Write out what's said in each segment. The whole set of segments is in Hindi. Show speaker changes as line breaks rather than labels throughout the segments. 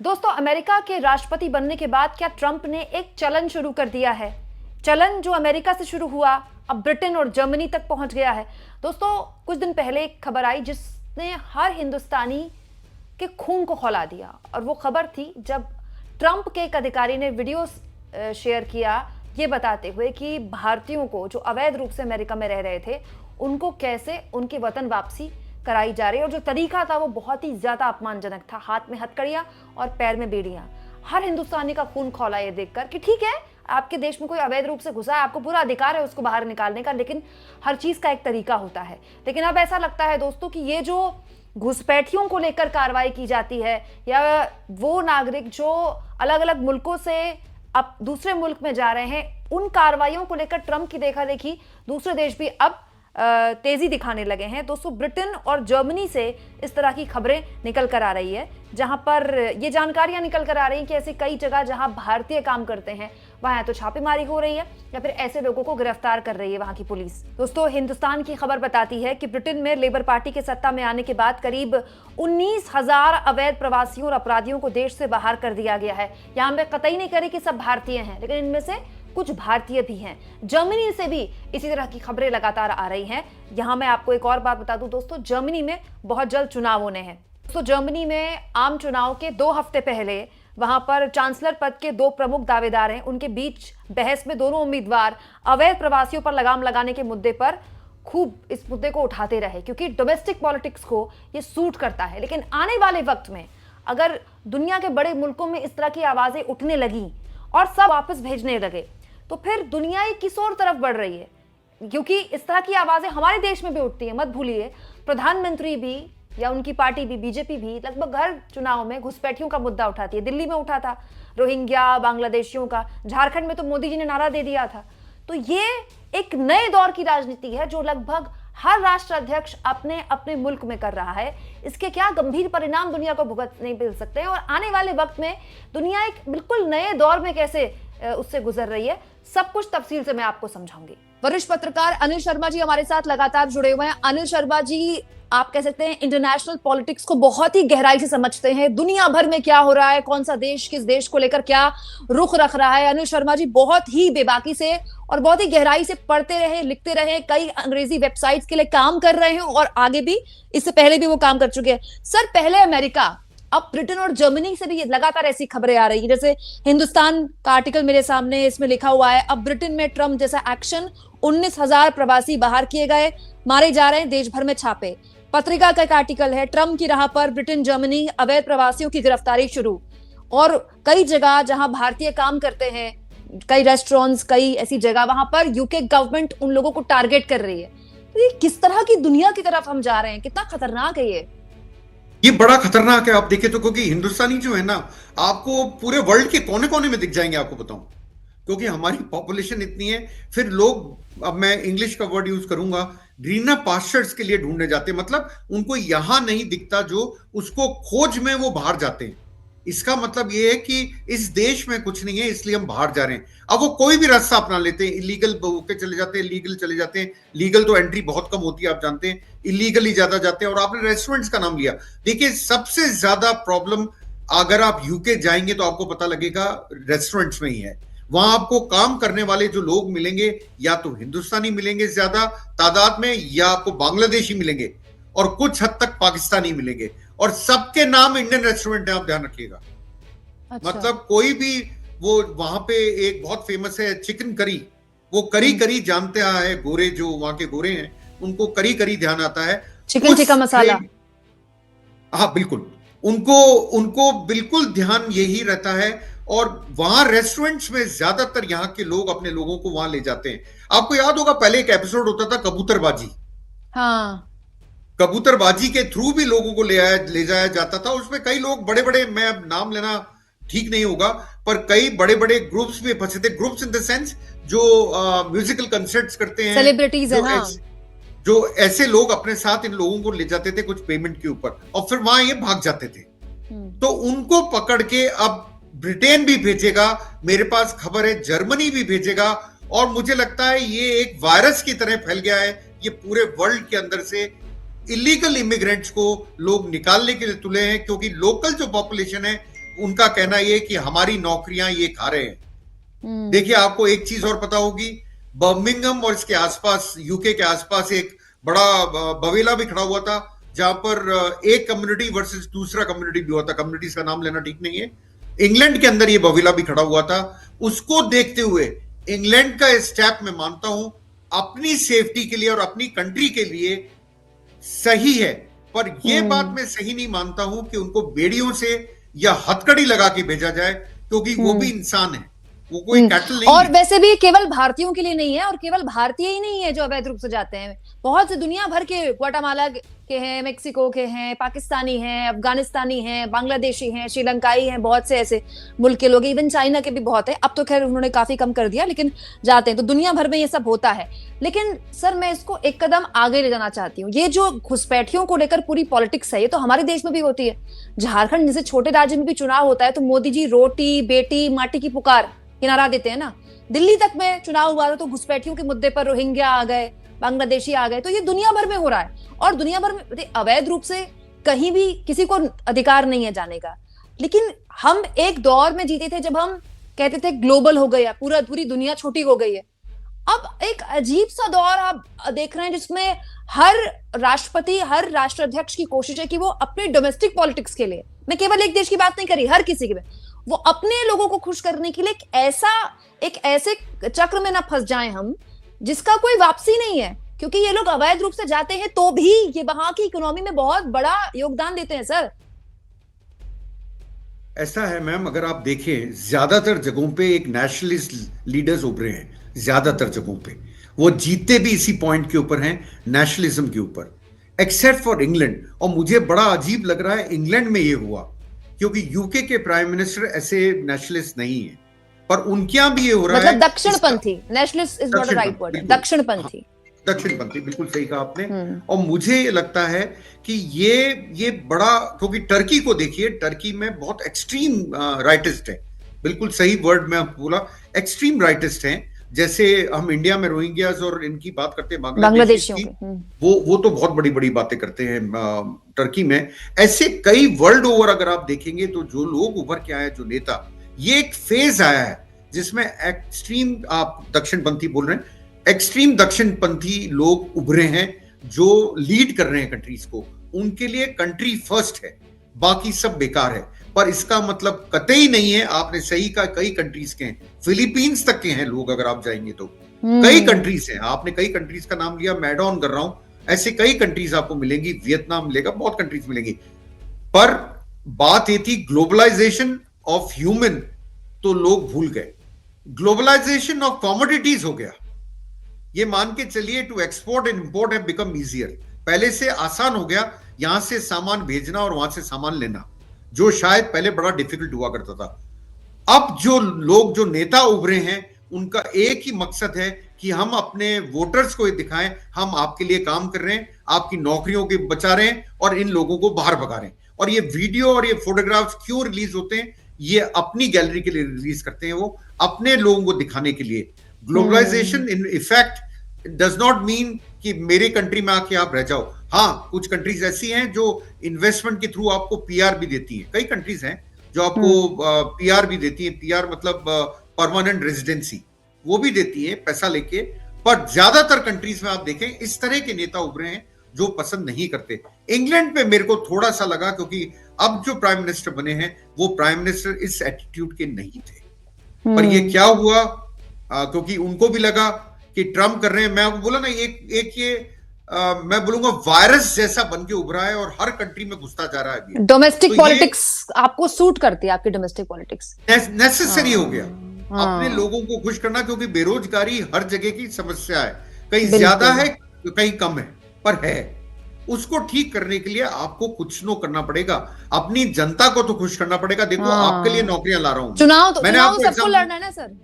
दोस्तों, अमेरिका के राष्ट्रपति बनने के बाद क्या ट्रंप ने एक चलन शुरू कर दिया है। चलन जो अमेरिका से शुरू हुआ अब ब्रिटेन और जर्मनी तक पहुंच गया है। दोस्तों, कुछ दिन पहले एक खबर आई जिसने हर हिंदुस्तानी के खून को खौला दिया, और वो खबर थी जब ट्रंप के एक अधिकारी ने वीडियो शेयर किया ये बताते हुए कि भारतीयों को जो अवैध रूप से अमेरिका में रह रहे थे उनको कैसे उनकी वतन वापसी कराई जा रही है, और जो तरीका था वो बहुत ही ज्यादा अपमानजनक था। हाथ में हथकड़ियां और पैर में बेड़ियां। हर हिंदुस्तानी का खून खौला ये देखकर कि ठीक है, आपके देश में कोई अवैध रूप से घुसा है, आपको पूरा अधिकार है उसको बाहर निकालने का, लेकिन हर चीज का एक तरीका होता है। लेकिन अब ऐसा लगता है दोस्तों कि ये जो घुसपैठियों को लेकर कार्रवाई की जाती है, या वो नागरिक जो अलग अलग मुल्कों से अब दूसरे मुल्क में जा रहे हैं, उन कार्रवाइयों को लेकर ट्रंप की देखा देखी दूसरे देश भी अब तेजी दिखाने लगे हैं। दोस्तों, ब्रिटेन और जर्मनी से इस तरह की खबरें निकल कर आ रही है, जहां पर ये जानकारियां निकल कर आ रही हैं कि ऐसी कई जगह जहां भारतीय काम करते हैं वहां तो छापेमारी हो रही है या फिर ऐसे लोगों को गिरफ्तार कर रही है वहां की पुलिस। दोस्तों, हिंदुस्तान की खबर बताती है कि ब्रिटेन में लेबर पार्टी के सत्ता में आने के बाद करीब 19,000 अवैध प्रवासियों और अपराधियों को देश से बाहर कर दिया गया है। यहां मैं कतई नहीं करी कि सब भारतीय हैं, लेकिन इनमें से कुछ भारतीय भी हैं। जर्मनी से भी इसी तरह की खबरें लगातार आ रही हैं। यहां मैं आपको एक और बात बता दूं दोस्तों, जर्मनी में बहुत जल्द चुनाव होने हैं। दोस्तों, जर्मनी में आम चुनाव के 2 हफ्ते पहले वहां पर चांसलर पद के 2 प्रमुख दावेदार हैं, उनके बीच बहस में दोनों उम्मीदवार अवैध प्रवासियों पर लगाम लगाने के मुद्दे पर खूब इस मुद्दे को उठाते रहे, क्योंकि डोमेस्टिक पॉलिटिक्स को ये सूट करता है। लेकिन आने वाले वक्त में अगर दुनिया के बड़े मुल्कों में इस तरह की आवाजें उठने लगी और सब वापस भेजने लगे, तो फिर दुनिया एक किस और तरफ बढ़ रही है, क्योंकि इस तरह की आवाजें हमारे देश में भी उठती हैं। मत भूलिए, प्रधानमंत्री भी या उनकी पार्टी भी, बीजेपी भी लगभग हर चुनाव में घुसपैठियों का मुद्दा उठाती है। दिल्ली में उठा था रोहिंग्या बांग्लादेशियों का, झारखंड में तो मोदी जी ने नारा दे दिया था। तो ये एक नए दौर की राजनीति है जो लगभग हर राष्ट्र अध्यक्ष अपने अपने मुल्क में कर रहा है। इसके क्या गंभीर परिणाम दुनिया को भुगतने मिल सकते हैं, और आने वाले वक्त में दुनिया एक बिल्कुल नए दौर में कैसे उससे गुजर रही है, सब कुछ तफसील से मैं आपको समझाऊंगी। वरिष्ठ पत्रकार अनिल शर्मा जी हमारे साथ लगातार जुड़े हुए हैं। अनिल शर्मा जी, आप कह सकते हैं इंटरनेशनल पॉलिटिक्स को बहुत ही गहराई से समझते हैं। दुनिया भर में क्या हो रहा है, कौन सा देश किस देश को लेकर क्या रुख रख रहा है। अनिल शर्मा जी बहुत ही बेबाकी से और बहुत ही गहराई से पढ़ते रहे, लिखते रहे, कई अंग्रेजी वेबसाइट्स के लिए काम कर रहे हैं और आगे भी, इससे पहले भी वो काम कर चुके हैं। सर, पहले अमेरिका, अब ब्रिटेन और जर्मनी से भी लगातार ऐसी खबरें आ रही है। जैसे हिंदुस्तान का आर्टिकल मेरे सामने, इसमें लिखा हुआ है अब ब्रिटेन में ट्रंप जैसा एक्शन, 19,000 प्रवासी बाहर किए गए, मारे जा रहे हैं, देश भर में छापे। पत्रिका का एक आर्टिकल है, ट्रंप की राह पर ब्रिटेन जर्मनी, अवैध प्रवासियों की गिरफ्तारी शुरू। और कई जगह जहां भारतीय काम करते हैं, कई रेस्टोरेंट्स, कई ऐसी जगह, वहां पर यूके गवर्नमेंट उन लोगों को टारगेट कर रही है। तो ये किस तरह की दुनिया की तरफ हम जा रहे हैं, कितना खतरनाक है
ये बड़ा खतरनाक है। आप देखें तो, क्योंकि हिंदुस्तानी जो है ना, आपको पूरे वर्ल्ड के कोने कोने में दिख जाएंगे, आपको बताऊं, क्योंकि हमारी पॉपुलेशन इतनी है। फिर लोग, अब मैं इंग्लिश का वर्ड यूज करूंगा, ग्रीनर पास्चर्स के लिए ढूंढने जाते हैं। मतलब उनको यहां नहीं दिखता जो उसको खोज में वो बाहर जाते हैं। इसका मतलब ये है कि इस देश में कुछ नहीं है, इसलिए हम बाहर जा रहे हैं। अब वो कोई भी रास्ता अपना लेते हैं, इलीगल होके चले जाते हैं, लीगल चले जाते हैं। लीगल तो एंट्री बहुत कम होती है, आप जानते हैं, इलीगली ज्यादा जाते हैं। और आपने रेस्टोरेंट्स का नाम लिया, देखिए सबसे ज्यादा प्रॉब्लम, अगर आप यूके जाएंगे तो आपको पता लगेगा रेस्टोरेंट्स में ही है। वहां आपको काम करने वाले जो लोग मिलेंगे, या तो हिंदुस्तानी मिलेंगे ज्यादा तादाद में, या आपको बांग्लादेशी मिलेंगे, और कुछ हद तक पाकिस्तानी मिलेंगे, और सबके नाम इंडियन रेस्टोरेंट है, आप ध्यान रखिएगा।
अच्छा।
मतलब कोई भी, वो वहां पे एक बहुत फेमस है चिकन करी, वो करी करी जानते हैं, गोरे जो वहां के गोरे हैं उनको करी करी ध्यान आता है।
चिकन टिक्का मसाला।
हाँ बिल्कुल, उनको उनको बिल्कुल ध्यान यही रहता है। और वहां रेस्टोरेंट्स में ज्यादातर यहाँ के लोग अपने लोगों को वहां ले जाते हैं। आपको याद होगा पहले एक एपिसोड होता था कबूतरबाजी।
हाँ,
कबूतरबाजी के थ्रू भी लोगों को ले जाया जाता था। उसमें कई लोग बड़े बड़े, मैं अब नाम लेना ठीक नहीं होगा, पर कई बड़े बड़े ग्रुप्स में फंसे थे। ग्रुप्स इन द सेंस जो म्यूजिकल कंसर्ट्स करते हैं,
सेलिब्रिटीज है। हाँ,
जो ऐसे लोग अपने साथ इन लोगों को ले जाते थे कुछ पेमेंट के ऊपर, और फिर वहां ये भाग जाते थे। तो उनको पकड़ के अब ब्रिटेन भी भेजेगा, मेरे पास खबर है जर्मनी भी भेजेगा। और मुझे लगता है ये एक वायरस की तरह फैल गया है। ये पूरे वर्ल्ड के अंदर से इलीगल इमिग्रेंट्स को लोग निकालने के लिए तुले हैं, क्योंकि लोकल जो पॉपुलेशन है उनका कहना ये कि हमारी नौकरियां ये खा रहे हैं। देखिए, आपको एक चीज और पता होगी, बर्मिंघम और इसके आसपास, यूके के आसपास एक बड़ा बवेला भी खड़ा हुआ था, जहां पर एक कम्युनिटी वर्सेस दूसरा कम्युनिटी भी हुआ था। कम्युनिटीज का नाम लेना ठीक नहीं है। इंग्लैंड के अंदर ये बवेला भी खड़ा हुआ था। उसको देखते हुए इंग्लैंड का स्टेप मैं मानता हूं अपनी सेफ्टी के लिए और अपनी कंट्री के लिए सही है, पर यह बात मैं सही नहीं मानता हूं कि उनको बेड़ियों से या हथकड़ी लगा के भेजा जाए, क्योंकि वो भी इंसान है, वो कोई कैटल नहीं
और
है।
वैसे भी केवल भारतीयों के लिए नहीं है, और केवल भारतीय ही नहीं है जो अवैध रूप से जाते हैं। बहुत से दुनिया भर के, ग्वाटेमाला के हैं, मेक्सिको के हैं, पाकिस्तानी हैं, अफगानिस्तानी हैं, बांग्लादेशी हैं, श्रीलंकाई हैं, बहुत से ऐसे मुल्क के लोग, इवन चाइना के भी बहुत है। अब तो खैर उन्होंने काफी कम कर दिया, लेकिन जाते हैं। तो दुनिया भर में ये सब होता है। लेकिन सर, मैं इसको एक कदम आगे ले जाना चाहती हूँ। ये जो घुसपैठियों को लेकर पूरी पॉलिटिक्स है, ये तो हमारे देश में भी होती है। झारखंड जैसे छोटे राज्य में भी चुनाव होता है तो मोदी जी रोटी बेटी माटी की पुकार के नारा देते हैं ना। दिल्ली तक में चुनाव हुआ था तो घुसपैठियों के मुद्दे पर रोहिंग्या आ गए, बांग्लादेशी आ गए। तो ये दुनिया भर में हो रहा है, और दुनिया भर में अवैध रूप से कहीं भी किसी को अधिकार नहीं है जाने का। लेकिन हम एक दौर में जीते थे जब हम कहते थे ग्लोबल हो गया, पूरी दुनिया छोटी हो गई है। अब एक अजीब सा दौर आप देख रहे हैं जिसमें हर राष्ट्रपति, हर राष्ट्राध्यक्ष की कोशिश है कि वो अपने डोमेस्टिक पॉलिटिक्स के लिए, मैं केवल एक देश की बात नहीं कर रही, हर किसी के, वो अपने लोगों को खुश करने के लिए एक ऐसे चक्र में ना फंस जाएं हम जिसका कोई वापसी नहीं है। क्योंकि ये लोग अवैध रूप से जाते हैं तो भी ये वहां की इकोनॉमी में बहुत बड़ा योगदान देते हैं सर।
ऐसा है मैम, अगर आप देखें ज्यादातर जगहों पे एक नेशनलिस्ट लीडर्स उभरे हैं। ज्यादातर जगहों पे वो जीतते भी इसी पॉइंट के ऊपर हैं, नेशनलिज्म के ऊपर, एक्सेप्ट फॉर इंग्लैंड। और मुझे बड़ा अजीब लग रहा है इंग्लैंड में ये हुआ, क्योंकि यूके के प्राइम मिनिस्टर ऐसे नेशनलिस्ट नहीं है, पर उनके यहां भी ये हो रहा है।
मतलब दक्षिणपंथी, nationalist is not a right word, दक्षिणपंथी।
दक्षिणपंथी, बिल्कुल सही कहा आपने। और मुझे लगता है कि ये बड़ा, क्योंकि टर्की को देखिए, टर्की में बहुत एक्सट्रीम राइटिस्ट है। बिल्कुल सही वर्ड मैं बोला, एक्सट्रीम राइटिस्ट हैं। जैसे हम इंडिया में रोहिंग्यास और इनकी बात करते हैं, बांग्लादेशियों की, वो तो बहुत बड़ी बड़ी बातें करते हैं टर्की में। ऐसे कई वर्ल्ड ओवर अगर आप देखेंगे तो जो लोग उभर के आए, जो नेता, ये एक फेज आया है जिसमें एक्सट्रीम, आप दक्षिणपंथी बोल रहे हैं, एक्सट्रीम दक्षिणपंथी लोग उभरे हैं जो लीड कर रहे हैं कंट्रीज को। उनके लिए कंट्री फर्स्ट है, बाकी सब बेकार है। पर इसका मतलब कतई नहीं है, आपने सही कहा, कई कंट्रीज के हैं, फिलीपींस तक के हैं लोग, अगर आप जाएंगे तो कई कंट्रीज हैं। आपने कई कंट्रीज का नाम लिया, मैं ऐड ऑन कर रहा हूं, ऐसे कई कंट्रीज आपको मिलेंगी, वियतनाम मिलेगा, बहुत कंट्रीज मिलेंगी। पर बात ये थी ग्लोबलाइजेशन ऑफ ह्यूमन, तो लोग भूल गए। ग्लोबलाइजेशन ऑफ कमोडिटीज हो गया। ये मान के चलिए, to export and import have become easier. पहले से आसान हो गया यहां से सामान भेजना और वहां से सामान लेना, जो शायद पहले बड़ा डिफिकल्ट हुआ करता था। अब जो लोग, जो नेता उभरे हैं, उनका एक ही मकसद है कि हम अपने वोटर्स को ये दिखाएं, हम आपके लिए काम कर रहे हैं, आपकी नौकरियों के बचा रहे हैं और इन लोगों को बाहर भगा रहे हैं। और ये वीडियो और ये फोटोग्राफ्स क्यों रिलीज होते हैं? ये अपनी गैलरी के लिए रिलीज करते हैं, वो अपने लोगों को दिखाने के लिए। Globalisation in effect does not mean कि मेरे कंट्री में आके आप रह जाओ। हाँ, कुछ कंट्रीज ऐसी हैं जो इन्वेस्टमेंट के थ्रू आपको पीआर भी देती हैं। कई कंट्रीज हैं जो आपको पीआर भी देती हैं। पीआर मतलब परमानेंट रेजिडेंसी, वो भी देती है पैसा लेके। पर ज्यादातर कंट्रीज में आप देखें, इस तरह के नेता उभरे हैं जो पसंद नहीं करते। इंग्लैंड पे मेरे को थोड़ा सा लगा, क्योंकि अब जो प्राइम मिनिस्टर बने हैं वो प्राइम मिनिस्टर इस एटीट्यूड के नहीं थे। पर ये क्या हुआ, क्योंकि उनको भी लगा कि ट्रम्प कर रहे हैं। मैं आपको बोला ना, एक ये मैं बोलूंगा वायरस जैसा बन के उभरा है और हर कंट्री में घुसता जा रहा है।
डोमेस्टिक पॉलिटिक्स आपको सूट करती है, आपकी डोमेस्टिक पॉलिटिक्स
नेसेसरी हो गया अपने लोगों को खुश करना, क्योंकि बेरोजगारी हर जगह की समस्या है, कहीं ज्यादा है कहीं कम है, पर है। उसको ठीक करने के लिए आपको कुछ नो करना पड़ेगा, अपनी जनता को तो खुश करना पड़ेगा। देखो, आपके लिए नौकरियां ला रहा हूं,
चुनाव सबको लड़ना है ना सर।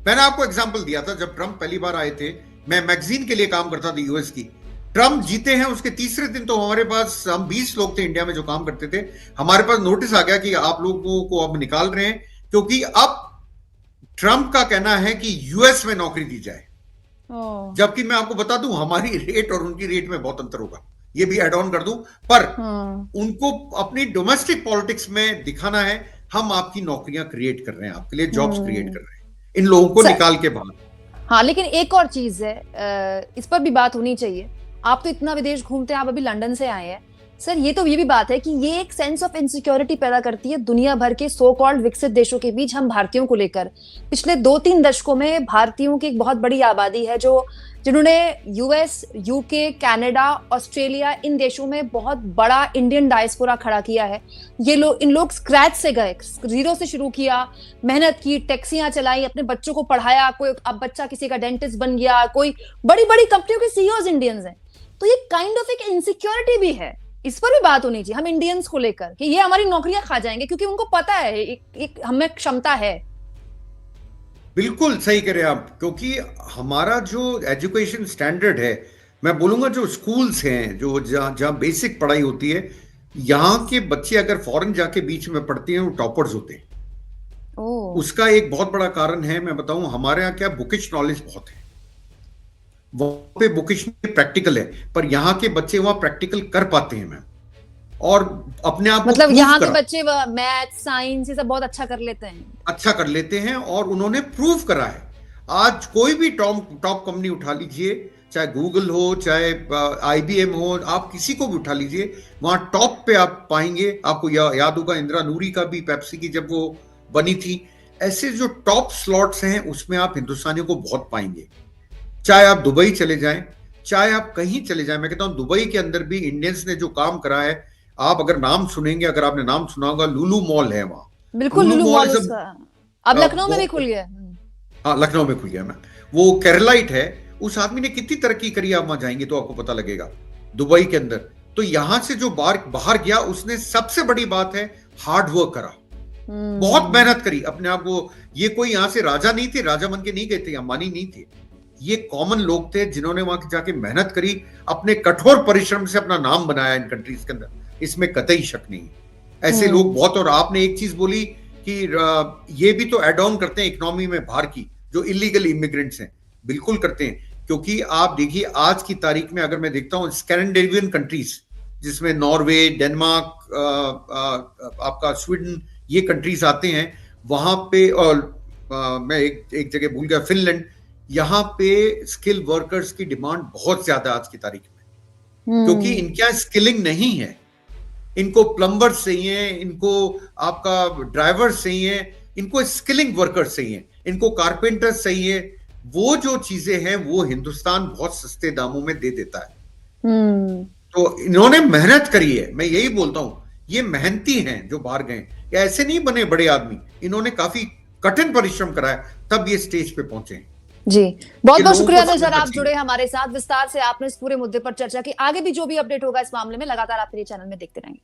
मैंने आपको एग्जांपल दिया था, जब ट्रम्प पहली बार आए थे, मैं मैगजीन के लिए काम करता था यूएस की। ट्रम्प जीते हैं, उसके तीसरे दिन तो हमारे पास, हम 20 लोग थे इंडिया में जो काम करते थे, हमारे पास नोटिस आ गया कि आप लोगों को अब निकाल रहे हैं, क्योंकि अब ट्रम्प का कहना है कि यूएस में नौकरी दी जाए। जबकि मैं आपको बता दूं, हमारी रेट और उनकी रेट में बहुत अंतर होगा, ये भी एड ऑन कर दूं। पर उनको अपनी डोमेस्टिक पॉलिटिक्स में दिखाना है हम आपकी नौकरियां क्रिएट कर रहे हैं, आपके लिए जॉब्स क्रिएट कर रहे हैं, इन लोगों को निकाल के बाहर।
हाँ, लेकिन एक और चीज है, इस पर भी बात होनी चाहिए। आप तो इतना विदेश घूमते हैं, आप अभी लंदन से आए हैं सर, ये भी बात है कि ये एक सेंस ऑफ इनसिक्योरिटी पैदा करती है दुनिया भर के सो कॉल्ड विकसित देशों के बीच हम भारतीयों को लेकर। पिछले 2-3 दशकों में भारतीयों की एक बहुत बड़ी आबादी है जिन्होंने यूएस, यूके, कनाडा, ऑस्ट्रेलिया, इन देशों में बहुत बड़ा इंडियन डायस्पोरा खड़ा किया है। इन लोग स्क्रैच से गए, जीरो से शुरू किया, मेहनत की, टैक्सियां चलाई, अपने बच्चों को पढ़ाया, कोई अब बच्चा किसी का डेंटिस्ट बन गया, कोई बड़ी बड़ी कंपनियों के सीईओज इंडियंस हैं। तो ये काइंड ऑफ एक इनसिक्योरिटी भी है, इस पर भी बात होनी चाहिए हम इंडियंस को लेकर कि ये हमारी नौकरियां खा जाएंगे, क्योंकि उनको पता है एक हमें क्षमता है।
बिल्कुल सही कह रहे हैं आप, क्योंकि हमारा जो एजुकेशन स्टैंडर्ड है, मैं बोलूंगा जो स्कूल्स हैं, जो जहाँ बेसिक पढ़ाई होती है, यहाँ के बच्चे अगर फॉरेन जाके बीच में पढ़ते हैं वो टॉपर्स होते हैं। उसका एक बहुत बड़ा कारण है, मैं बताऊं, हमारे यहाँ क्या बुकिश नॉलेज बहुत है, वहां पे बुकिश प्रैक्टिकल है, पर यहाँ के बच्चे वहां प्रैक्टिकल कर पाते हैं मैम, और अपने आप
मतलब यहाँ के बच्चे मैथ, साइंस ये सब बहुत अच्छा कर लेते हैं,
और उन्होंने प्रूव करा है। आज कोई भी टॉप कंपनी उठा लीजिए, चाहे गूगल हो, चाहे IBM हो, आप किसी को भी उठा लीजिए, वहां टॉप पे आप पाएंगे। आपको याद होगा इंदिरा नूरी का भी, पेप्सी की जब वो बनी थी, ऐसे जो टॉप स्लॉट्स हैं उसमें आप हिंदुस्तानियों को बहुत पाएंगे। चाहे आप दुबई चले जाएं, चाहे आप कहीं चले जाएं, मैं कहता हूं दुबई के अंदर भी इंडियंस ने जो काम करा है, आप अगर नाम सुनेंगे, अगर आपने नाम सुना होगा, लुलु मॉल है वहां।
बिल्कुल, लुलु मॉल अब लखनऊ में भी खुल गया।
हाँ, लखनऊ में खुल गया मैम, वो केरलाइट है, उस आदमी ने कितनी तरक्की करी, आप वहां जाएंगे तो आपको पता लगेगा दुबई के अंदर। तो यहां से जो बाहर गया, उसने सबसे बड़ी बात है हार्ड वर्क करा, बहुत मेहनत करी अपने आप को। ये कोई यहां से राजा नहीं थे, राजा बन के नहीं गए थे, अंबानी नहीं थे, ये कॉमन लोग थे जिन्होंने वहां जाके मेहनत करी, अपने कठोर परिश्रम से अपना नाम बनाया इन कंट्रीज के अंदर, इसमें कतई शक नहीं। ऐसे लोग बहुत। और आपने एक चीज बोली कि ये भी तो एड ऑन करते हैं इकोनॉमी में बाहर की जो इलीगल इमिग्रेंट्स हैं, बिल्कुल करते हैं, क्योंकि आप देखिए आज की तारीख में अगर मैं देखता हूं स्कैंडिनेवियन कंट्रीज, जिसमें नॉर्वे, डेनमार्क, आपका स्वीडन, ये कंट्रीज आते हैं, वहां पे, और मैं एक जगह भूल गया, फिनलैंड, यहाँ पे स्किल वर्कर्स की डिमांड बहुत ज्यादा आज की तारीख में, क्योंकि इनके यहाँ स्किलिंग नहीं है। इनको प्लम्बर्स चाहिए, इनको आपका ड्राइवर्स चाहिए, इनको स्किलिंग वर्कर्स चाहिए, इनको कारपेंटर्स चाहिए। वो जो चीजें हैं वो हिंदुस्तान बहुत सस्ते दामों में दे देता है। तो इन्होंने मेहनत करी है, मैं यही बोलता हूं, ये मेहनती हैं जो बाहर गए, ऐसे नहीं बने बड़े आदमी, इन्होंने काफी कठिन परिश्रम करा है, तब ये स्टेज पे पहुंचे हैं।
जी, बहुत बहुत शुक्रिया सर, आप जुड़े हमारे साथ, विस्तार से आपने इस पूरे मुद्दे पर चर्चा की। आगे भी जो भी अपडेट होगा इस मामले में लगातार आप मेरे चैनल में देखते रहेंगे।